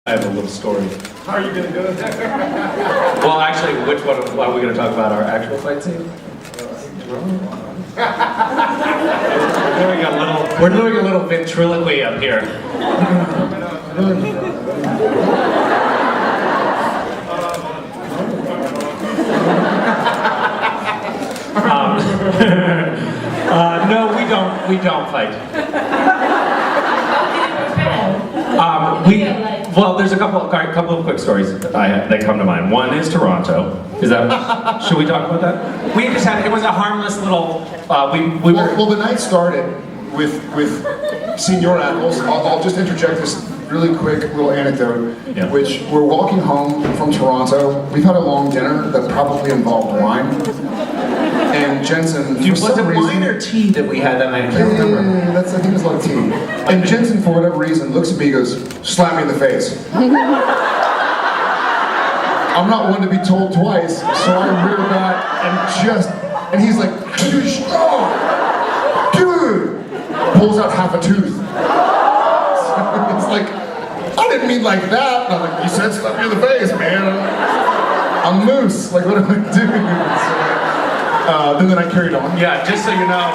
I have a little story. How are you gonna do it? Well, actually, which one are we gonna talk about? Our actual fight scene? We're doing a little ventriloquy up here. No, we don't fight. Well, there's a couple of quick stories that come to mind. One is Toronto. Is that? Should we talk about that? We just had. It was a harmless little. Well, the night started with Senor Apples. I'll just interject this really quick little anecdote, Yeah. which we're walking home from Toronto. We've had a long dinner that probably involved wine. And Jensen, for Was some it reason, wine or tea that we had that night? I can't remember. I think it was like tea. And Jensen, for whatever reason, looks at me and goes, slap me in the face. I'm not one to be told twice, so I rear back and he's like, dude, pulls out half a tooth. So it's like, I didn't mean like that. And I'm like, you said slap me in the face, man. I'm loose, like what do I do? So, then I carried on. Yeah, just so you know.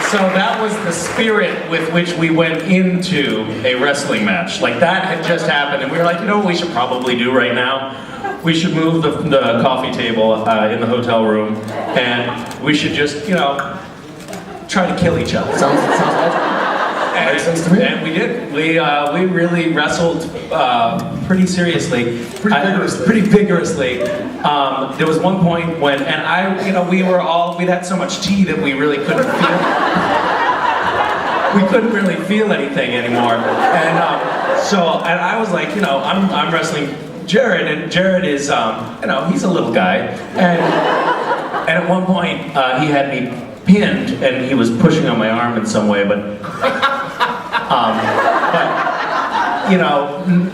So that was the spirit with which we went into a wrestling match. Like that had just happened, and we were like, you know what we should probably do right now? We should move the coffee table in the hotel room, and we should just, try to kill each other. Sounds logical. Makes sense to me. And we did. We really wrestled pretty seriously. Pretty vigorously. There was one point when, and we'd had so much tea that we really couldn't feel. We couldn't really feel anything anymore. And and I was like, I'm wrestling Jared, and Jared is, he's a little guy. And at one point, he had me pinned, and he was pushing on my arm in some way, but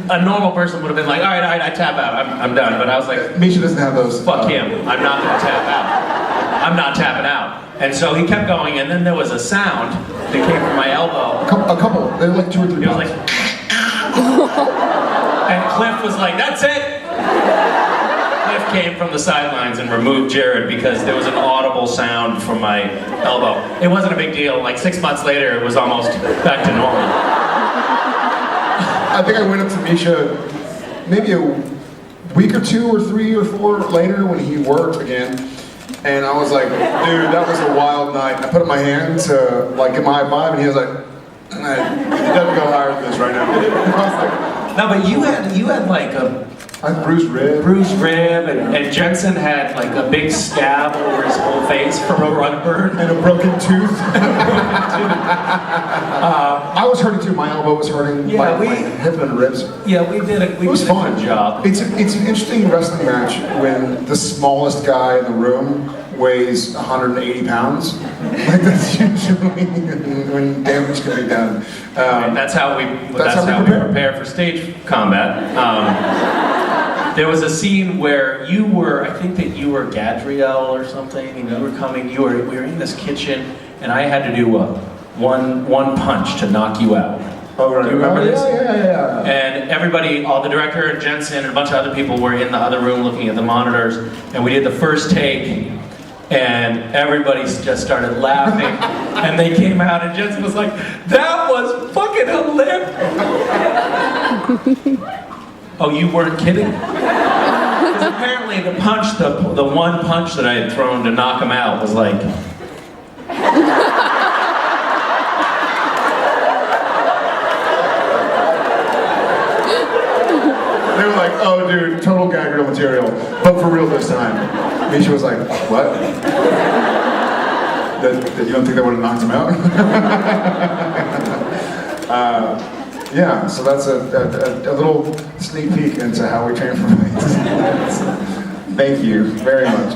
a normal person would have been like, all right, I tap out, I'm done. But I was like, Misha doesn't have those. fuck him, I'm not gonna tap out. I'm not tapping out. And so he kept going, and then there was a sound that came from my elbow. A couple. They're like 2 or 3 It was pounds. like, and Cliff was like, that's it! Cliff came from the sidelines and removed Jared because there was an audible sound from my elbow. It wasn't a big deal. Like 6 months later, it was almost back to normal. I think I went up to Misha maybe a week or 2 or 3 or 4 later when he worked again. And I was like, dude, that was a wild night. I put up my hand to get my high five, and he was like, it doesn't go higher than this right now. I was like, No, but you had like a I had bruised rib. and Jensen had like a big scab over his whole face from a rug burn. And a broken tooth. I was hurting too. My elbow was hurting. Yeah, my hip and ribs. Yeah, we did a good job. It's an interesting wrestling match when the smallest guy in the room weighs 180 pounds. Like that's usually when damage can be done. And that's how we prepare for stage combat. There was a scene where I think that you were Gadriel or something, and you were coming. We were in this kitchen, and I had to do one punch to knock you out. Oh, right. Do you remember this? Yeah. And everybody, the director, Jensen, and a bunch of other people were in the other room looking at the monitors, and we did the first take, and everybody just started laughing, and they came out, and Jensen was like, that was fucking hilarious. Oh, you weren't kidding? Because apparently the one punch that I had thrown to knock him out was like... They were like, oh dude, total gag reel material, but for real this time. Misha was like, what? That you don't think that would have knocked him out? Yeah, so that's a little sneak peek into how we train for fights. Thank you very much.